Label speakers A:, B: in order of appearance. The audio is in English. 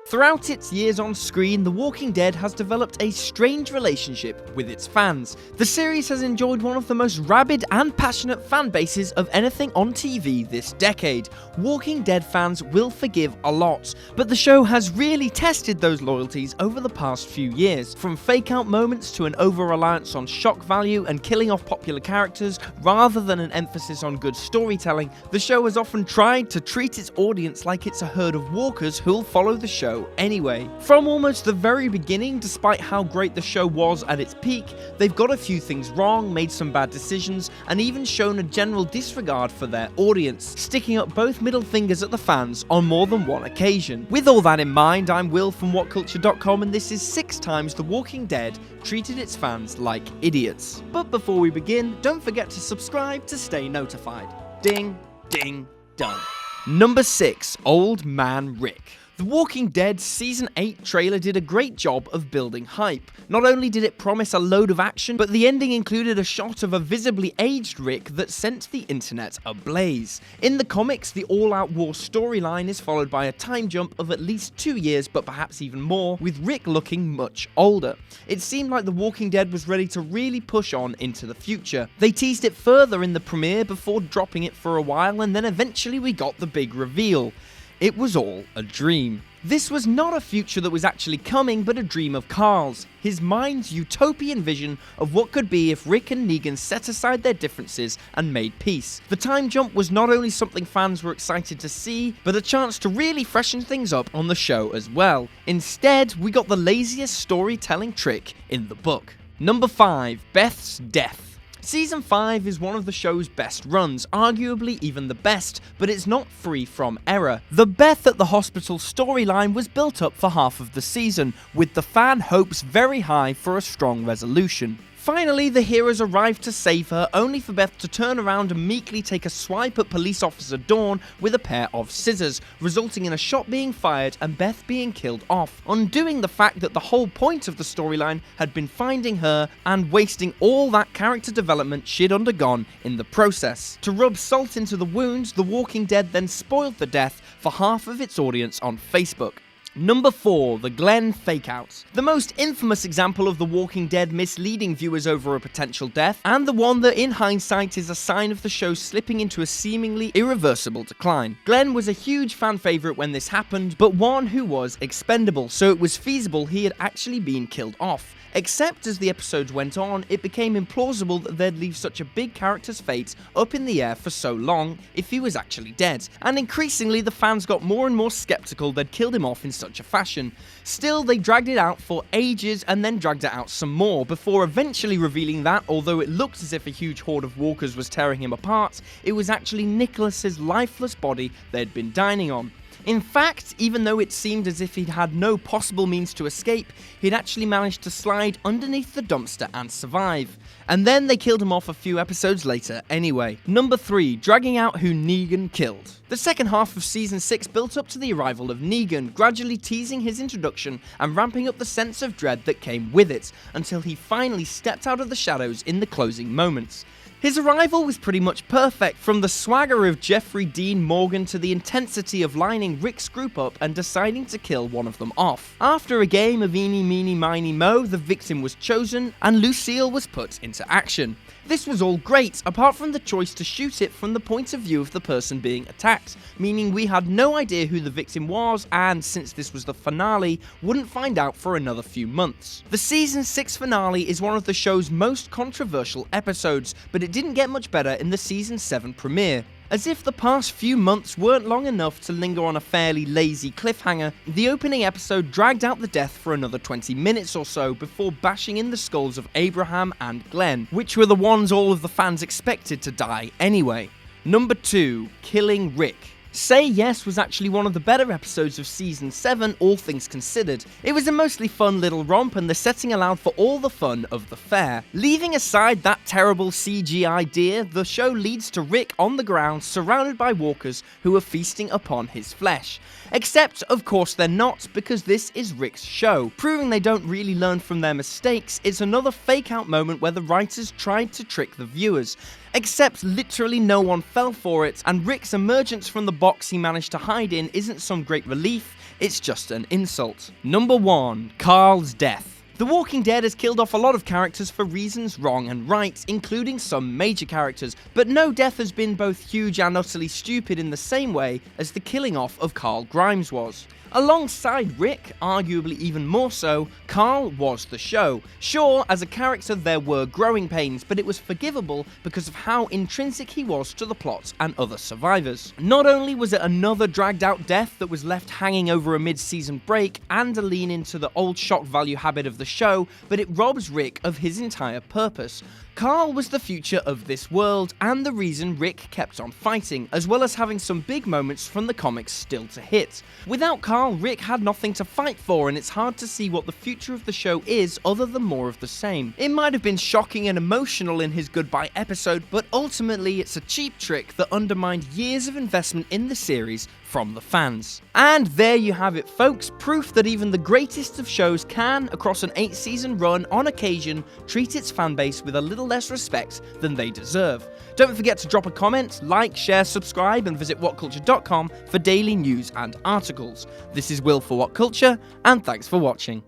A: Throughout its years on screen, The Walking Dead has developed a strange relationship with its fans. The series has enjoyed one of the most rabid and passionate fan bases of anything on TV this decade. Walking Dead fans will forgive a lot, but the show has really tested those loyalties over the past few years. From fake-out moments to an over-reliance on shock value and killing off popular characters, rather than an emphasis on good storytelling, the show has often tried to treat its audience like it's a herd of walkers who'll follow the show anyway. From almost the very beginning, despite how great the show was at its peak, they've got a few things wrong, made some bad decisions, and even shown a general disregard for their audience, sticking up both middle fingers at the fans on more than one occasion. With all that in mind, I'm Will from WhatCulture.com, and this is 6 times The Walking Dead treated its fans like idiots. But before we begin, don't forget to subscribe to stay notified. Ding, ding, done. Number 6, Old Man Rick. The Walking Dead Season 8 trailer did a great job of building hype. Not only did it promise a load of action, but the ending included a shot of a visibly aged Rick that sent the internet ablaze. In the comics, the all-out war storyline is followed by a time jump of at least 2 years, but perhaps even more, with Rick looking much older. It seemed like The Walking Dead was ready to really push on into the future. They teased it further in the premiere before dropping it for a while, and then eventually we got the big reveal. It was all a dream. This was not a future that was actually coming, but a dream of Carl's, his mind's utopian vision of what could be if Rick and Negan set aside their differences and made peace. The time jump was not only something fans were excited to see, but a chance to really freshen things up on the show as well. Instead, we got the laziest storytelling trick in the book. Number 5, Beth's Death. Season 5 is one of the show's best runs, arguably even the best, but it's not free from error. The Beth at the hospital storyline was built up for half of the season, with the fan hopes very high for a strong resolution. Finally, the heroes arrive to save her, only for Beth to turn around and meekly take a swipe at police officer Dawn with a pair of scissors, resulting in a shot being fired and Beth being killed off, undoing the fact that the whole point of the storyline had been finding her and wasting all that character development she'd undergone in the process. To rub salt into the wounds, The Walking Dead then spoiled the death for half of its audience on Facebook. Number 4, the Glen Fakeouts. The most infamous example of The Walking Dead misleading viewers over a potential death, and the one that in hindsight is a sign of the show slipping into a seemingly irreversible decline. Glenn was a huge fan favourite when this happened, but one who was expendable, so it was feasible he had actually been killed off. Except as the episodes went on, it became implausible that they'd leave such a big character's fate up in the air for so long if he was actually dead, and increasingly the fans got more and more skeptical they'd killed him off in such a fashion. Still, they dragged it out for ages and then dragged it out some more, before eventually revealing that, although it looked as if a huge horde of walkers was tearing him apart, it was actually Nicholas's lifeless body they'd been dining on. In fact, even though it seemed as if he'd had no possible means to escape, he'd actually managed to slide underneath the dumpster and survive. And then they killed him off a few episodes later anyway. Number 3, dragging out who Negan killed. The second half of Season 6 built up to the arrival of Negan, gradually teasing his introduction and ramping up the sense of dread that came with it, until he finally stepped out of the shadows in the closing moments. His arrival was pretty much perfect, from the swagger of Jeffrey Dean Morgan to the intensity of lining Rick's group up and deciding to kill one of them off. After a game of eeny meeny miny mo, the victim was chosen and Lucille was put into action. This was all great, apart from the choice to shoot it from the point of view of the person being attacked, meaning we had no idea who the victim was, and since this was the finale, wouldn't find out for another few months. The Season 6 finale is one of the show's most controversial episodes, but it didn't get much better in the Season 7 premiere. As if the past few months weren't long enough to linger on a fairly lazy cliffhanger, the opening episode dragged out the death for another 20 minutes or so before bashing in the skulls of Abraham and Glenn, which were the ones all of the fans expected to die anyway. Number 2, killing Rick. Say Yes was actually one of the better episodes of Season 7, all things considered. It was a mostly fun little romp, and the setting allowed for all the fun of the fair. Leaving aside that terrible CG idea, the show leads to Rick on the ground surrounded by walkers who are feasting upon his flesh. Except, of course, they're not, because this is Rick's show. Proving they don't really learn from their mistakes, it's another fake-out moment where the writers tried to trick the viewers. Except literally no one fell for it, and Rick's emergence from the bottom box he managed to hide in isn't some great relief, it's just an insult. Number 1. Carl's death. The Walking Dead has killed off a lot of characters for reasons wrong and right, including some major characters, but no death has been both huge and utterly stupid in the same way as the killing off of Carl Grimes was. Alongside Rick, arguably even more so, Carl was the show. Sure, as a character there were growing pains, but it was forgivable because of how intrinsic he was to the plot and other survivors. Not only was it another dragged out death that was left hanging over a mid-season break and a lean into the old shock value habit of the show, but it robs Rick of his entire purpose. Carl was the future of this world and the reason Rick kept on fighting, as well as having some big moments from the comics still to hit. Without Carl, Rick had nothing to fight for, and it's hard to see what the future of the show is other than more of the same. It might have been shocking and emotional in his goodbye episode, but ultimately it's a cheap trick that undermined years of investment in the series from the fans. And there you have it, folks, proof that even the greatest of shows can, across an 8-season run, on occasion, treat its fanbase with a little less respect than they deserve. Don't forget to drop a comment, like, share, subscribe, and visit whatculture.com for daily news and articles. This is Will for What Culture, and thanks for watching.